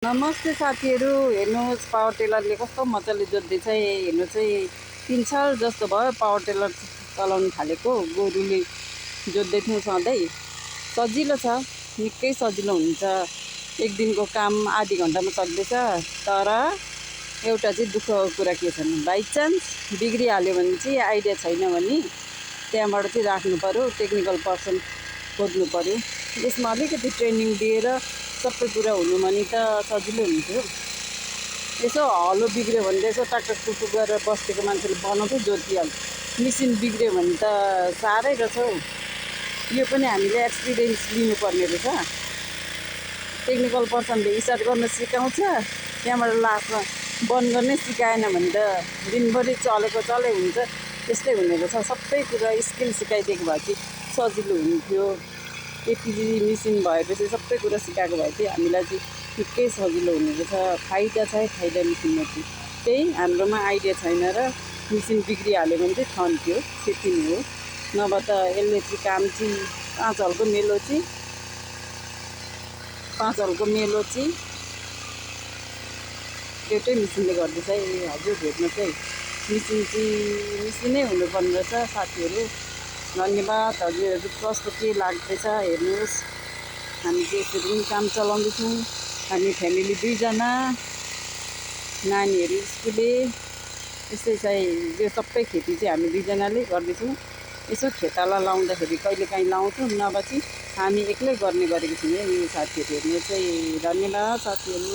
नमस्ते साथीहरू, हेर्नुहोस् पावर टेलरले कस्तो मजाले जोत्दैछ। हेर्नु चाहिँ 3 साल जस्तो भयो पावर टेलर चलाउनु थालेको। गोरुले जोत्दै थियौँ सधैँ। सजिलो छ, निकै सजिलो हुन्छ। एक दिनको काम आधी घन्टामा सक्दैछ। तर एउटा चाहिँ दुःखको कुरा के छ भने बाइचान्स बिग्रिहाल्यो भने चाहिँ आइडिया छैन भने त्यहाँबाट चाहिँ राख्नु पर्यो, टेक्निकल पर्सन खोज्नु पर्यो। यसमा अलिकति ट्रेनिङ दिएर सबै कुरा हुनु भने त सजिलो हुन्थ्यो। यसो हलो बिग्रियो भने त यसो टाकटाक टुकटुक गरेर बस्तीको मान्छेले बनाउँथ्यो, जोतिहाल्थ्यो। मेसिन बिग्रियो भने त साह्रै रहेछ हौ। यो पनि हामीले एक्सपिरियन्स लिनुपर्ने रहेछ। टेक्निकल पर्सनले स्टार्ट गर्न सिकाउँछ, त्यहाँबाट लास्टमा बन्द गर्नै सिकाएन भने त दिनभरि चलेको चले हुन्छ। त्यस्तै हुने रहेछ। सबै कुरा स्किल सिकाइदिएको भए चाहिँ सजिलो हुन्थ्यो। एलपिजी मेसिन भएपछि सबै कुरा सिकाएको भए चाहिँ हामीलाई चाहिँ निकै सजिलो हुने रहेछ। फाइदा छ फाइदा मेसिनमा चाहिँ, त्यही हाम्रोमा आइडिया छैन र मेसिन बिग्रिहाल्यो भने चाहिँ खन्थ्यो, त्यति नै हो। नभए त यसले चाहिँ काम चाहिँ 5 हलको मेलो चाहिँ एउटै मेसिनले गर्दैछ। हजुर हेर्नुहोस् है, मेसिनै हुनुपर्ने रहेछ साथीहरू। धन्यवाद। हजुरहरू कस्तो के लाग्दैछ हेर्नुहोस्। हामी चाहिँ यसरी पनि काम चलाउँदैछौँ। हामी फ्यामिली 2 जना, नानीहरू स्कुले। यस्तै चाहिँ यो सबै खेती चाहिँ हामी 2 जनाले गर्दैछौँ। यसो खेताला लाउँदाखेरि कहिलेकाहीँ लाउँछौँ, नभए चाहिँ हामी एक्लै गर्ने गरेको छौँ। यो साथीहरू हेर्नु चाहिँ धन्यवाद साथीहरू।